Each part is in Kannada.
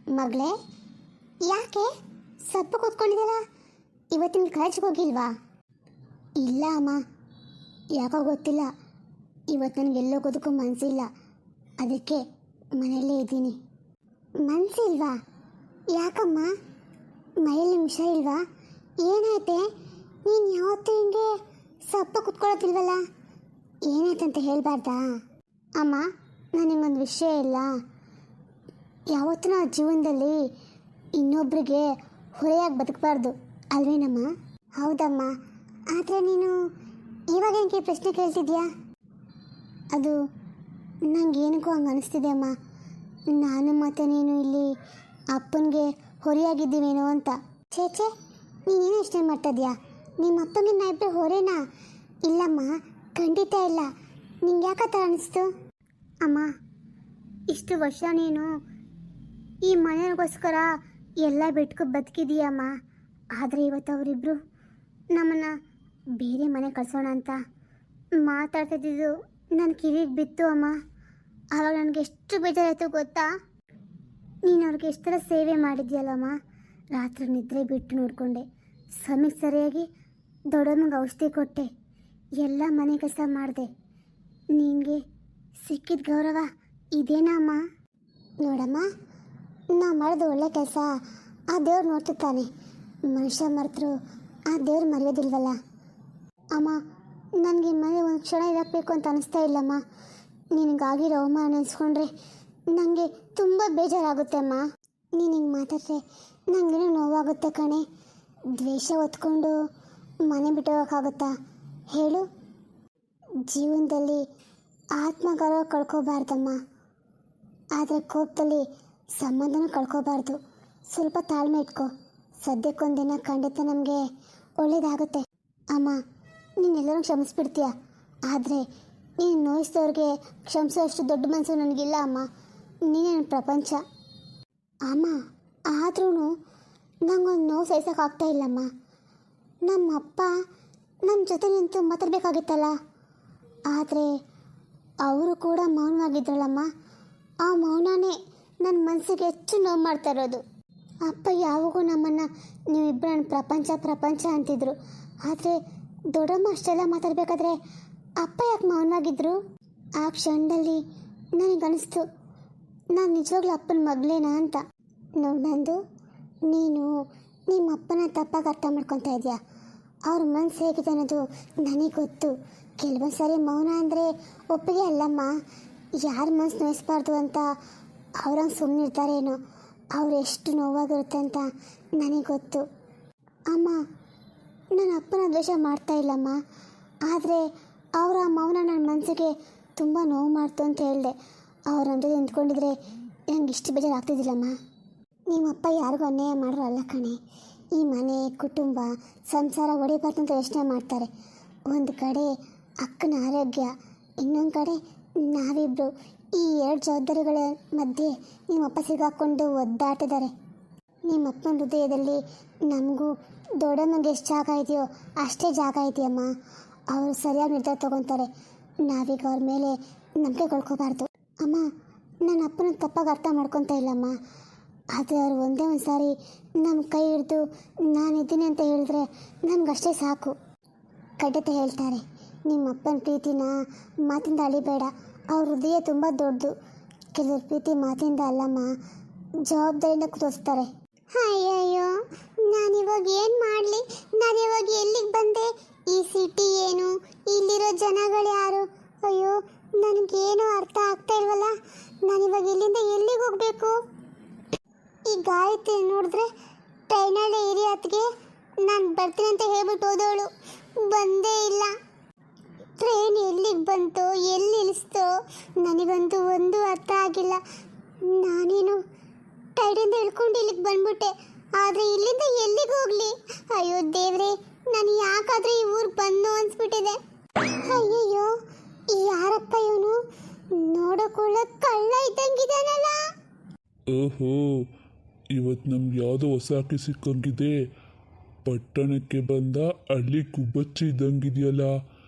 ಮಗಳೇ, ಯಾಕೆ ಸಪ್ಪು ಕೂತ್ಕೊಂಡಿದ್ದಲ್ಲ? ಇವತ್ತಿನ ಕಾಲೇಜ್ಗೆ ಹೋಗಿಲ್ವಾ? ಇಲ್ಲ ಅಮ್ಮ, ಯಾಕೋ ಗೊತ್ತಿಲ್ಲ. ಇವತ್ತು ನನಗೆ ಎಲ್ಲೋಗೋದಕ್ಕೂ ಮನಸ್ಸಿಲ್ಲ. ಅದಕ್ಕೆ ಮನೆಯಲ್ಲೇ ಇದ್ದೀನಿ. ಮನಸ್ಸಿಲ್ವಾ? ಯಾಕಮ್ಮ? ಮೈಯಲ್ಲಿ ಹುಷಾರಿಲ್ವಾ? ಏನಾಯ್ತೆ? ನೀನು ಯಾವತ್ತೂ ಹಿಂಗೆ ಸಪ್ಪು ಕೂತ್ಕೊಳ್ಳೋದಿಲ್ವಲ್ಲ, ಏನಾಯ್ತಂತ ಹೇಳ್ಬಾರ್ದಾ? ಅಮ್ಮ, ನನಗೊಂದು ವಿಷಯ ಇಲ್ಲ. ಯಾವತ್ತೂ ನಾವು ಜೀವನದಲ್ಲಿ ಇನ್ನೊಬ್ಬರಿಗೆ ಹೊರೆಯಾಗಿ ಬದುಕಬಾರ್ದು ಅಲ್ವೇನಮ್ಮ? ಹೌದಮ್ಮ, ಆದರೆ ನೀನು ಇವಾಗ ಹೆಂಗೆ ಪ್ರಶ್ನೆ ಕೇಳ್ತಿದ್ಯಾ? ಅದು ನನಗೇನಕ್ಕೂ ಹಂಗೆ ಅನಿಸ್ತಿದೆ ಅಮ್ಮ. ನಾನು ಮತ್ತು ನೀನು ಇಲ್ಲಿ ಅಪ್ಪನಿಗೆ ಹೊರೆಯಾಗಿದ್ದೀವೇನೋ ಅಂತ. ಛೇ, ನೀನೇನು ಯೋಚನೆ ಮಾಡ್ತಿದ್ಯಾ? ನಿಮ್ಮ ಅಪ್ಪನಿಗೆ ನಾ ಇಬ್ಬರು ಹೊರೆನಾ? ಇಲ್ಲಮ್ಮ, ಖಂಡಿತ ಇಲ್ಲ. ನಿಂಗೆ ಯಾಕೆ ಥರ ಅನಿಸ್ತು? ಅಮ್ಮ, ಇಷ್ಟು ವರ್ಷ ನೀನು ಈ ಮನೆಗೋಸ್ಕರ ಎಲ್ಲ ಬಿಟ್ಕೊ ಬದುಕಿದೀಯಮ್ಮ. ಆದರೆ ಇವತ್ತು ಅವರಿಬ್ಬರು ನಮ್ಮನ್ನು ಬೇರೆ ಮನೆ ಕಳ್ಸೋಣ ಅಂತ ಮಾತಾಡ್ತಿದ್ದು ನನ್ನ ಕಿವಿಗೆ ಬಿತ್ತು ಅಮ್ಮ. ಆವಾಗ ನನಗೆ ಎಷ್ಟು ಬೇಜಾರಾಯಿತು ಗೊತ್ತಾ? ನೀನು ಅವ್ರಿಗೆ ಎಷ್ಟು ಥರ ಸೇವೆ ಮಾಡಿದ್ಯಲ್ಲಮ್ಮ. ರಾತ್ರಿ ನಿದ್ರೆ ಬಿಟ್ಟು ನೋಡಿಕೊಂಡೆ, ಸಮಯಕ್ಕೆ ಸರಿಯಾಗಿ ದೊಡ್ಡಮ್ಮಂಗೆ ಔಷಧಿ ಕೊಟ್ಟೆ, ಎಲ್ಲ ಮನೆ ಕೆಲಸ ಮಾಡಿದೆ. ನಿನಗೆ ಸಿಕ್ಕಿದ ಗೌರವ ಇದೇನಾ ಅಮ್ಮ? ನೋಡಮ್ಮ, ನಾವು ಮಾಡೋದು ಒಳ್ಳೆ ಕೆಲಸ ಆ ದೇವ್ರು ನೋಡ್ತಿರ್ತಾನೆ. ಮನುಷ್ಯ ಮರೆತರು ಆ ದೇವ್ರು ಮರೆಯೋದಿಲ್ವಲ್ಲ ಅಮ್ಮ. ನನಗೆ ಮನೆ ಒಂದು ಕ್ಷಣ ಇರಬೇಕು ಅಂತ ಅನಿಸ್ತಾ ಇಲ್ಲಮ್ಮ. ನಿನಗಾಗಿರೋ ಅವಮಾನ ನೆನೆಸ್ಕೊಂಡ್ರೆ ನನಗೆ ತುಂಬ ಬೇಜಾರಾಗುತ್ತೆ ಅಮ್ಮ. ನೀನು ಹಿಂಗೆ ಮಾತಾಡ್ರೆ ನನಗೇನೋ ನೋವಾಗುತ್ತೆ ಕಣೆ. ದ್ವೇಷ ಹೊತ್ಕೊಂಡು ಮನೆ ಬಿಟ್ಟು ಹೋಗೋಕ್ಕಾಗುತ್ತಾ ಹೇಳು? ಜೀವನದಲ್ಲಿ ಆತ್ಮಗೌರವ ಕಳ್ಕೋಬಾರ್ದಮ್ಮ, ಆದರೆ ಕೋಪದಲ್ಲಿ ಸಂಬಂಧನೂ ಕಳ್ಕೋಬಾರ್ದು. ಸ್ವಲ್ಪ ತಾಳ್ಮೆ ಇಟ್ಕೋ. ಸದ್ಯಕ್ಕೊಂದಿನ ಖಂಡಿತ ನಮಗೆ ಒಳ್ಳೇದಾಗುತ್ತೆ ಅಮ್ಮ. ನೀನೆಲ್ಲರೂ ಕ್ಷಮಿಸ್ಬಿಡ್ತೀಯ, ಆದರೆ ನೀನು ನೋಯಿಸಿದವ್ರಿಗೆ ಕ್ಷಮಿಸೋ ಅಷ್ಟು ದೊಡ್ಡ ಮನಸ್ಸು ನನಗಿಲ್ಲ ಅಮ್ಮ. ನೀನೇ ನನ್ನ ಪ್ರಪಂಚ ಅಮ್ಮ. ಆದ್ರೂ ನಂಗೊಂದು ನೋವು ಸಹಿಸೋಕ್ಕಾಗ್ತಾ ಇಲ್ಲಮ್ಮ. ನಮ್ಮ ಅಪ್ಪ ನಮ್ಮ ಜೊತೆ ನಿಂತು ಮಾತಾಡಬೇಕಾಗಿತ್ತಲ್ಲ, ಆದರೆ ಅವರು ಕೂಡ ಮೌನವಾಗಿದ್ರಲ್ಲಮ್ಮ. ಆ ಮೌನನೇ ನನ್ನ ಮನಸ್ಸಿಗೆ ಹೆಚ್ಚು ನೋವು ಮಾಡ್ತಾ ಇರೋದು. ಅಪ್ಪ ಯಾವಾಗೂ ನಮ್ಮನ್ನು ನೀವಿಬ್ಬರು ನನ್ನ ಪ್ರಪಂಚ ಅಂತಿದ್ರು. ಆದರೆ ದೊಡ್ಡಮ್ಮ ಅಷ್ಟೆಲ್ಲ ಮಾತಾಡಬೇಕಾದ್ರೆ ಅಪ್ಪ ಯಾಕೆ ಮೌನವಾಗಿದ್ದರು? ಆ ಕ್ಷಣದಲ್ಲಿ ನನಗನ್ನಿಸ್ತು ನಾನು ನಿಜವಾಗ್ಲೂ ಅಪ್ಪನ ಮಗಳೇನಾ ಅಂತ. ನಂದು ನೀನು ನಿಮ್ಮ ಅಪ್ಪನ ತಪ್ಪಾಗಿ ಅರ್ಥ ಮಾಡ್ಕೊತಾ ಇದೆಯಾ? ಅವ್ರ ಮನಸ್ಸು ಹೇಗಿದೆ ಅನ್ನೋದು ನನಗೆ ಗೊತ್ತು. ಕೆಲವೊಂದು ಸಾರಿ ಮೌನ ಅಂದರೆ ಒಪ್ಪಿಗೆ ಅಲ್ಲಮ್ಮ. ಯಾರ ಮನಸ್ಸು ನೋಯಿಸ್ಬಾರ್ದು ಅಂತ ಅವ್ರಂಗೆ ಸುಮ್ಮನಿರ್ತಾರೇನೋ. ಅವ್ರು ಎಷ್ಟು ನೋವಾಗಿರುತ್ತೆ ಅಂತ ನನಗೆ ಗೊತ್ತು ಅಮ್ಮ. ನನ್ನ ಅಪ್ಪನ ದ್ವೇಷ ಮಾಡ್ತಾ ಇಲ್ಲಮ್ಮ, ಆದರೆ ಅವರ ಮೌನ ನನ್ನ ಮನಸ್ಸಿಗೆ ತುಂಬ ನೋವು ಮಾಡ್ತು ಅಂತ ಹೇಳಿದೆ. ಅವ್ರ ಜೊತೆ ನಿಂತ್ಕೊಂಡಿದ್ರೆ ನಂಗೆ ಇಷ್ಟು ಬೇಜಾರಾಗ್ತಿದ್ದಿಲ್ಲಮ್ಮ. ನಿಮ್ಮಪ್ಪ ಯಾರಿಗೂ ಅನ್ಯಾಯ ಮಾಡೋರು ಅಲ್ಲ ಕಣೆ. ಈ ಮನೆ ಕುಟುಂಬ ಸಂಸಾರ ಹೊಡಿಬಾರ್ದು ಅಂತ ಯೋಚನೆ ಮಾಡ್ತಾರೆ. ಒಂದು ಕಡೆ ಅಕ್ಕನ ಆರೋಗ್ಯ, ಇನ್ನೊಂದು ಕಡೆ ನಾವಿಬ್ಬರು, ಈ ಎರಡು ಜವಾಬ್ದಾರಿಗಳ ಮಧ್ಯೆ ನಿಮ್ಮಪ್ಪ ಸಿಗಾಕೊಂಡು ಒದ್ದಾಡ್ತಿದ್ದಾರೆ. ನಿಮ್ಮಪ್ಪನ ಹೃದಯದಲ್ಲಿ ನಮಗೂ ದೊಡ್ಡಮ್ಮಂಗೆ ಎಷ್ಟು ಜಾಗ ಇದೆಯೋ ಅಷ್ಟೇ ಜಾಗ ಇದೆಯಮ್ಮ. ಅವರು ಸರಿಯಾಗಿ ನಿರ್ಧಾರ ತೊಗೊತಾರೆ. ನಾವೀಗ ಅವ್ರ ಮೇಲೆ ನಂಬಿಕೆ ಕಳ್ಕೊಬಾರ್ದು ಅಮ್ಮ. ನನ್ನ ಅಪ್ಪನ ತಪ್ಪಾಗಿ ಅರ್ಥ ಮಾಡ್ಕೊತಾ ಇಲ್ಲಮ್ಮ, ಆದರೆ ಅವ್ರು ಒಂದೇ ಒಂದು ಸಾರಿ ನಮ್ಮ ಕೈ ಹಿಡಿದು ನಾನಿದ್ದೀನಿ ಅಂತ ಹೇಳಿದ್ರೆ ನಮಗಷ್ಟೇ ಸಾಕು. ಖಂಡಿತ ಹೇಳ್ತಾರೆ, ನಿಮ್ಮ ಅಪ್ಪನ ಪ್ರೀತಿನ ಮಾತಿಂದ ಅಳಿಬೇಡ. ಅವ್ರ ಹೃದಯ ತುಂಬ ದೊಡ್ಡದು. ಕೆಲವ್ರ ಪ್ರೀತಿ ಮಾತಿಂದ ಅಲ್ಲಮ್ಮ, ಜವಾಬ್ದಾರಿಯಿಂದ ತೋರಿಸ್ತಾರೆ. ಅಯ್ಯಯ್ಯೋ, ನಾನಿವಾಗ ಏನು ಮಾಡಲಿ? ನಾನಿವಾಗ ಎಲ್ಲಿಗೆ ಬಂದೆ? ಈ ಸಿಟಿ ಏನು? ಇಲ್ಲಿರೋ ಜನಗಳು ಯಾರು? ಅಯ್ಯೋ, ನನಗೇನು ಅರ್ಥ ಆಗ್ತಾ ಇಲ್ವಲ್ಲ. ನಾನಿವಾಗ ಇಲ್ಲಿಂದ ಎಲ್ಲಿಗೆ ಹೋಗಬೇಕು? ಈ ಗಾಯತ್ರಿ ನೋಡಿದ್ರೆ ಟ್ರೈನಲ್ಲಿ ಏರಿಯಾತ್ಗೆ ನಾನು ಬರ್ತೀನಿ ಅಂತ ಹೇಳ್ಬಿಟ್ಟು ಹೋದವಳು ಬಂದೇ ಇಲ್ಲ. ಟ್ರೈನ್ ಎಲ್ಲಿಗೆ ಬಂತೋ, ಎಲ್ಲಿ ಇಳಿಸ್ತೋ ನನಗಂತೂ ಒಂದು ಅರ್ಥ ಆಗಿಲ್ಲ. ನಾನೇನು ಟೈರಿಂದ ಇಳ್ಕೊಂಡು ಇಲ್ಲಿಗೆ ಬಂದ್ಬಿಟ್ಟೆ, ಆದರೆ ಇಲ್ಲಿಂದ ಎಲ್ಲಿಗೆ ಹೋಗಲಿ? ಅಯ್ಯೋ ದೇವ್ರೆ, ನಾನು ಯಾಕಾದರೂ ಈ ಊರಿಗೆ ಬಂದು ಅನ್ಸ್ಬಿಟ್ಟಿದೆ. ಅಯ್ಯಯ್ಯೋ, ಯಾರಪ್ಪ ಇವನು? ನೋಡೋಕೊಳ್ಳ ಕಳ್ಳ ಇದ್ದಂಗಿದಾನಲ್ಲ. ಓಹೋ, ಇವತ್ತು ನಮ್ಗೆ ಯಾವುದೋ ಹೊಸ ಆಕೆ ಸಿಕ್ಕಂಗಿದೆ. ಪಟ್ಟಣಕ್ಕೆ ಬಂದ ಹಳ್ಳಿ ಗುಬ್ಬಚ್ಚಿ ಇದ್ದಂಗಿದೆಯಲ್ಲ.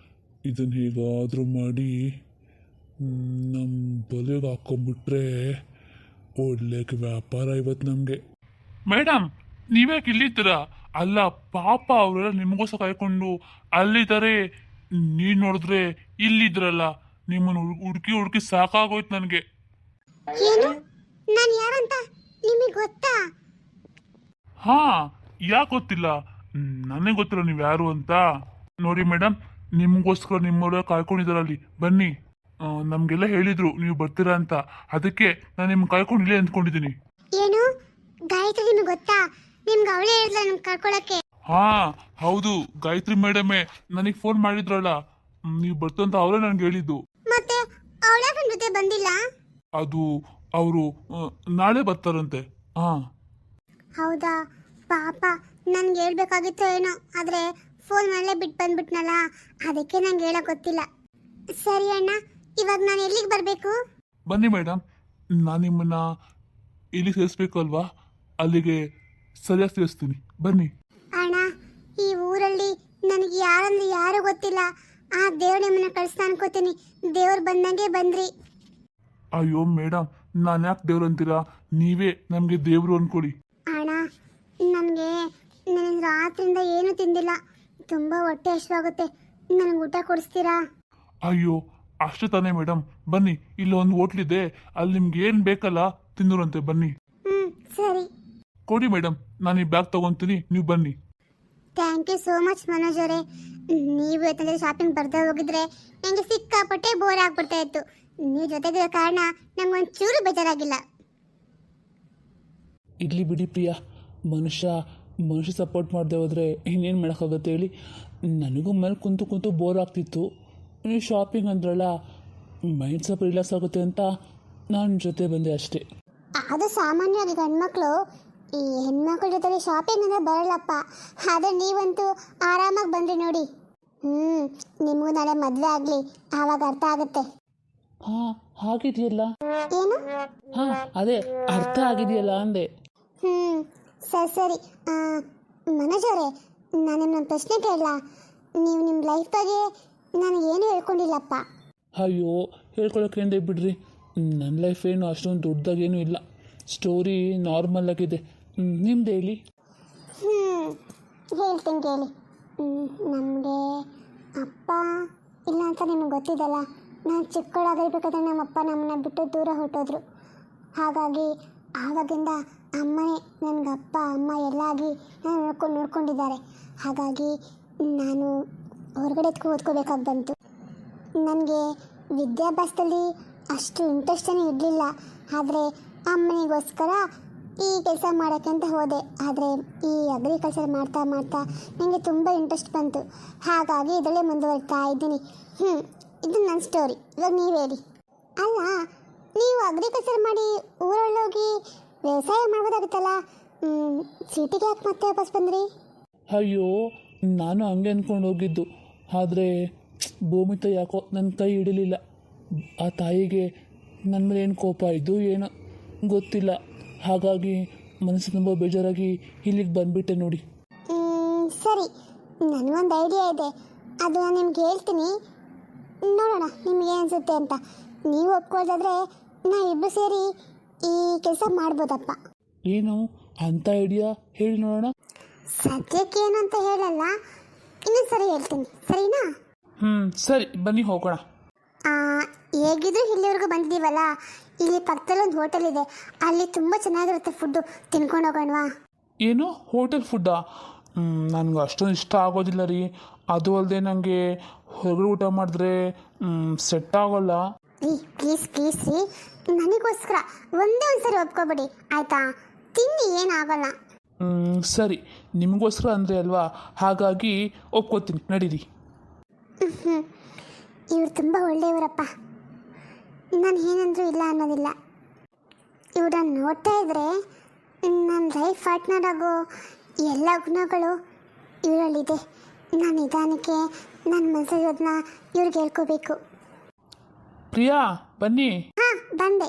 ಇದನ್ನು ಹೇಗಾದರೂ ಮಾಡಿ ನಮ್ಮ ಬಲೆಗೆ ಹಾಕೊಂಡ್ಬಿಟ್ರೆ ಒಳ್ಳೆ ವ್ಯಾಪಾರ ಇವತ್ತು ನಮಗೆ. ಮೇಡಮ್ ನೀವ್ಯಾಕೆ ಇಲ್ಲಿದ್ದೀರಾ? ಅಲ್ಲ ಪಾಪ ಅವರೆಲ್ಲ ನಿಮಗೋಸ್ಕರ ಕಾಯ್ಕೊಂಡು ಅಲ್ಲಿದ್ದಾರೆ, ನೀನ್ ನೋಡಿದ್ರೆ ಇಲ್ಲಿದ್ರಲ್ಲ. ನಿಮ್ಮನ್ನು ಹುಡುಕಿ ಹುಡುಕಿ ಸಾಕಾಗೋಯ್ತು ನನಗೆ. ಏನು? ನಾನು ಯಾರಂತ ನಿಮಗೆ ಗೊತ್ತಾ? ಹಾ, ಯಾಕೆ ಗೊತ್ತಿಲ್ಲ? ನನಗೆ ಗೊತ್ತಿಲ್ಲ ನೀವು ಯಾರು ಅಂತ. ನೋಡಿ ಮೇಡಮ್, ನಿಮ್ಗೋಸ್ಕರ ನಿಮ್ಮವ್ರ ಕಾಯ್ಕೊಂಡಿದಾರ ಅಲ್ಲಿ, ಬನ್ನಿ. ನಮಗೆಲ್ಲ ಹೇಳಿದ್ರು ನೀವು ಬರ್ತೀರಾ ಅಂತ, ಅದಕ್ಕೆ ನಾನು ನಿಮ್ಗೆ ಕಾಯ್ಕೊಂಡಿಲ್ಲೇ ಅಂದ್ಕೊಂಡಿದ್ದೀನಿ. ಏನು? ಗಾಯತ್ರಿ ನಿಮಗೆ ಗೊತ್ತಾ? ನಿಮ್ಗೆ ಅವಳೇ ಹೇಳಿದ್ಲ ನಮ್ಗೆ ಕರ್ಕೊಳಕ್ಕೆ? ಹಾ ಹೌದು, ಗಾಯತ್ರಿ ಮೇಡಮೇ ನನಗೆ ಫೋನ್ ಮಾಡಿದ್ರಲ್ಲ, ನೀವು ಬರ್ತಂತ ಅವರೇ ನನಗೆ ಹೇಳಿದ್ದು. ಮತ್ತೆ ಅವಳ ನನ್ನ ಜೊತೆ ಬಂದಿಲ್ಲ? ಅದು ಅವರು ನಾಳೆ ಬರ್ತಾರಂತೆ. ಹಾ ಹೌದಾ? ಪಾಪ, ನನ್ಗೆ ಹೇಳ್ಬೇಕಾಗಿತ್ತು ಏನೋ, ಆದ್ರೆ ಫೋನ್ ಮಾಡಲೇ ಬಿಟ್ಟು ಬಂದ್ಬಿಟ್ನಲ್ಲ, ಅದಕ್ಕೆ ನಂಗೆ ಹೇಳಕ್ ಗೊತ್ತಿಲ್ಲ. ಸರಿ ಅಣ್ಣ, ಇವಾಗ ನಾನು ಎಲ್ಲಿಗೆ ಬರಬೇಕು? ಬನ್ನಿ ಮೇಡಮ್, ನಾನು ನಿಮ್ಮನ್ನ ಇಲ್ಲಿ ಸೇರಿಸ್ಬೇಕು ಅಲ್ವಾ, ಅಲ್ಲಿಗೆ ಸರಿಯಾಗಿ ಸೇರಿಸ್ತೀನಿ, ಬನ್ನಿ. ಅಣ್ಣ, ಈ ಊರಲ್ಲಿ ನನಗೆ ಯಾರಂದ್ರೆ ಯಾರು ಗೊತ್ತಿಲ್ಲ. ಆ ದೇವ್ರ ನಿಮ್ಮನ್ನ ಕಳಿಸ್ತಾ ಅನ್ಕೋತೀನಿ. ದೇವ್ರು ಬಂದಂಗೆ ಬಂದ್ರಿ. ಅಯ್ಯೋ ಮೇಡಮ್, ನಾನು ಯಾಕೆ ದೇವ್ರು ಅಂತೀರಾ? ನೀವೇ ನಮಗೆ ದೇವ್ರು ಅನ್ಕೊಳ್ಳಿ. ಅಣ್ಣ, ನನಗೆ ರಾತ್ರಿಯಿಂದ ಏನು ತಿಂದಿಲ್ಲ, ತುಂಬ ಹೊಟ್ಟೆ ಹಸಿವಾಗುತ್ತೆ. ನನಗೆ ಊಟ ಕೊಡಿಸ್ತೀರಾ? ಅಯ್ಯೋ ಅಷ್ಟು ತಾನೇ ಮೇಡಮ್, ಬನ್ನಿ, ಇಲ್ಲಿ ಒಂದು ಹೋಟ್ಲಿದೆ, ಅಲ್ಲಿ ನಿಮ್ಗೆ ಏನು ಬೇಕಲ್ಲ ತಿಂದುರಂತೆ, ಬನ್ನಿ. ಸರಿ. ಕೊಡಿ ಮೇಡಮ್, ನಾನು ಈ ಬ್ಯಾಗ್ ತಗೊಂತೀನಿ, ನೀವು ಬನ್ನಿ. Thank you so much Manoj ಅವರೇ. ನೀವು ಯಾಕಂದರೆ ಶಾಪಿಂಗ್ ಬರ್ದೇ ಹೋಗಿದ್ರೆ ನನಗೆ ಸಿಕ್ಕಾಪಟ್ಟೆ ಬೋರ್ ಆಗ್ಬಿಡ್ತಾ ಇತ್ತು. ನೀವು ಜೊತೆಗಿರೋ ಕಾರಣ ನಂಗೊಂಚೂರು ಬೇಜಾರಾಗಿಲ್ಲ. ಇರಲಿ ಬಿಡಿ ಪ್ರಿಯಾ, ಮನುಷ್ಯ ಸಪೋರ್ಟ್ ಮಾಡದೆ ಹೋದರೆ ಇನ್ನೇನು ಮಾಡೋಕ್ಕಾಗುತ್ತೆ ಹೇಳಿ. ನನಗೂ ಮೇಲೆ ಕುಂತು ಬೋರ್ ಆಗ್ತಿತ್ತು. ನೀವು ಶಾಪಿಂಗ್ ಅಂದ್ರಲ್ಲ, ಮೈಂಡ್ ಸ್ವಲ್ಪ ರಿಲ್ಯಾಕ್ಸ್ ಆಗುತ್ತೆ ಅಂತ ನಾನು ಜೊತೆ ಬಂದೆ ಅಷ್ಟೇ. ಅದು ಸಾಮಾನ್ಯವಾಗಿ ಗಂಡ್ಮಕ್ಳು ಈ ಹೆಣ್ಮಕ್ಳ ಜೊತೆ ಶಾಪಿಂಗ್ ಅಂದರೆ ಬರಲ್ಲಪ್ಪ. ಆದರೆ ನೀವಂತೂ ಆರಾಮಾಗಿ ಬಂದ್ರಿ ನೋಡಿ. ನಿಮಗೂ ನಾಳೆ ಮದುವೆ ಆಗಲಿ, ಆವಾಗ ಅರ್ಥ ಆಗುತ್ತೆ. ಹಾಂ, ಆಗಿದೆಯಲ್ಲ. ಏನು? ಹಾಂ, ಅದೇ ಅರ್ಥ ಆಗಿದೆಯಲ್ಲ ಅಂದೆ. ಸರಿ ಸರಿ. ಮನೋಜ್ ಅವರೇ, ನಾನು ನಿಮ್ಮೊಂದು ಪ್ರಶ್ನೆ ಕೇಳಲ್ಲ? ನೀವು ನಿಮ್ಮ ಲೈಫ್ ಬಗ್ಗೆ ನನಗೇನು ಹೇಳ್ಕೊಂಡಿಲ್ಲಪ್ಪ. ಅಯ್ಯೋ, ಹೇಳ್ಕೊಳಕ್ಕೇಂದೆ ಬಿಡ್ರಿ. ನನ್ನ ಲೈಫ್ ಏನು ಅಷ್ಟೊಂದು ದೊಡ್ಡದಾಗೇನೂ ಇಲ್ಲ, ಸ್ಟೋರಿ ನಾರ್ಮಲ್ ಆಗಿದೆ. ನಿಮ್ದು ಹೇಳಿ. ಹೇಳ್ತೀನಿ ಕೇಳಿ. ನಮಗೆ ಅಪ್ಪ ಇಲ್ಲ ಅಂತ ನಿಮಗೆ ಗೊತ್ತಿದ್ದಲ್ಲ. ನಾನು ಚಿಕ್ಕವಳಾಗಿರ್ಬೇಕಾದ್ರೆ ನಮ್ಮಪ್ಪ ನಮ್ಮನ್ನ ಬಿಟ್ಟು ದೂರ ಹೊರಟೋದ್ರು. ಹಾಗಾಗಿ ಆವಾಗಿಂದ ಅಮ್ಮನೇ ನನಗೆ ಅಪ್ಪ ಅಮ್ಮ ಎಲ್ಲ ಆಗಿ ನಾನು ನೋಡ್ಕೊಂಡಿದ್ದಾರೆ. ಹಾಗಾಗಿ ನಾನು ಹೊರಗಡೆ ಓದ್ಕೋಬೇಕಾಗಿ ಬಂತು. ನನಗೆ ವಿದ್ಯಾಭ್ಯಾಸದಲ್ಲಿ ಅಷ್ಟು ಇಂಟ್ರೆಸ್ಟೇ ಇರಲಿಲ್ಲ. ಆದರೆ ಅಮ್ಮನಿಗೋಸ್ಕರ ಈ ಕೆಲಸ ಮಾಡೋಕ್ಕೆ ಅಂತ ಹೋದೆ. ಆದರೆ ಈ ಅಗ್ರಿಕಲ್ಚರ್ ಮಾಡ್ತಾ ನನಗೆ ತುಂಬ ಇಂಟ್ರೆಸ್ಟ್ ಬಂತು. ಹಾಗಾಗಿ ಇದರಲ್ಲೇ ಮುಂದುವರಿತಾ ಇದ್ದೀನಿ. ಇದು ನನ್ನ ಸ್ಟೋರಿ. ಇವಾಗ ನೀವು ಹೇಳಿ. ಅಲ್ಲ, ನೀವು ಅಗ್ರಿಕಲ್ಚರ್ ಮಾಡಿ ಊರಲ್ಲೋಗಿ ವ್ಯವಸಾಯ ಮಾಡ್ಬೋದಾಗುತ್ತಲ್ಲ, ಸಿಟಿಗೆ ಯಾಕೆ ಮತ್ತೆ ವಾಪಸ್ ಬಂದ್ರಿ? ಅಯ್ಯೋ, ನಾನು ಹಂಗೆ ಅಂದ್ಕೊಂಡು ಹೋಗಿದ್ದು. ಆದರೆ ಭೂಮಿತ ಯಾಕೋ ನನ್ನ ಕೈ ಹಿಡಿಲಿಲ್ಲ. ಆ ತಾಯಿಗೆ ನನ್ನ ಮೇಲೆ ಏನು ಕೋಪ ಇದ್ದು ಏನೋ ಗೊತ್ತಿಲ್ಲ. ಹಾಗಾಗಿ ಮನಸ್ಸು ತುಂಬ ಬೇಜಾರಾಗಿ ಇಲ್ಲಿಗೆ ಬಂದುಬಿಟ್ಟೆ ನೋಡಿ. ಸರಿ, ನನಗೊಂದು ಐಡಿಯಾ ಇದೆ. ಅದು ನಾನು ನಿಮ್ಗೆ ಹೇಳ್ತೀನಿ, ನೋಡೋಣ ನಿಮ್ಗೆ ಅನಿಸುತ್ತೆ ಅಂತ. ನೀವು ಒಪ್ಕೊಳ್ಳೋದಾದ್ರೆ ನಾವಿಬ್ಬರು ಸೇರಿ ಈ ಕೆಲಸ ಮಾಡ್ಬೋದಪ್ಪ. ಏನು ಅಂಥ ಐಡಿಯಾ ಹೇಳಿ ನೋಡೋಣ. ಸದ್ಯಕ್ಕೆ ಏನು ಅಂತ ಹೇಳಲ್ಲ, ಇನ್ನೊಂದು ಸರಿ ಹೇಳ್ತೀನಿ, ಸರಿನಾ? ಸರಿ, ಬನ್ನಿ ಹೋಗೋಣ. ಹೇಗಿದ್ರು ಇಲ್ಲಿವರೆಗೂ ಬಂದಿದ್ದೀವಲ್ಲ, ಇಲ್ಲಿ ಪಕ್ಕದಲ್ಲಿ ಒಂದು ಹೋಟೆಲ್ ಇದೆ, ಅಲ್ಲಿ ತುಂಬ ಚೆನ್ನಾಗಿರುತ್ತೆ ಫುಡ್ಡು, ತಿನ್ಕೊಂಡು ಹೋಗೋಣವಾ? ಏನು ಹೋಟೆಲ್ ಫುಡ್ಡಾ? ನನಗೆ ಅಷ್ಟೊಂದು ಇಷ್ಟ ಆಗೋದಿಲ್ಲ ರೀ. ಅದು ಅಲ್ಲದೆ ನನಗೆ ಹೊರಗಡೆ ಊಟ ಮಾಡಿದ್ರೆ ಸೆಟ್ ಆಗೋಲ್ಲ. ರೀ ಪ್ಲೀಸ್ ರೀ, ನನಗೋಸ್ಕರ ಒಂದೇ ಒಂದು ಸರಿ ಒಪ್ಕೊಬಿಡಿ ಆಯಿತಾ? ತಿನ್ನಿ, ಏನಾಗಲ್ಲ. ಸರಿ, ನಿಮಗೋಸ್ಕರ ಅಂದರೆ ಅಲ್ವಾ, ಹಾಗಾಗಿ ಒಪ್ಕೋತೀನಿ, ನಡೀರಿ. ಇವ್ರು ತುಂಬ ಒಳ್ಳೆಯವರಪ್ಪ. ನಾನು ಏನಂದ್ರೂ ಇಲ್ಲ ಅನ್ನೋದಿಲ್ಲ. ಇವ್ರನ್ನ ನೋಡ್ತಾ ಇದ್ರೆ ನನ್ನ ಲೈಫ್ ಪಾರ್ಟ್ನರ್ ಆಗೋ ಎಲ್ಲ ಗುಣಗಳು ಇವರಲ್ಲಿದೆ. ನಾನು ನಿಧಾನಕ್ಕೆ ನನ್ನ ಮನಸ್ಸಲ್ಲಿ ಅದನ್ನ ಇವ್ರಿಗೆ ಹೇಳ್ಕೋಬೇಕು. ಪ್ರಿಯಾ, ಬನ್ನಿ. ಹಾಂ, ಬಂದೆ.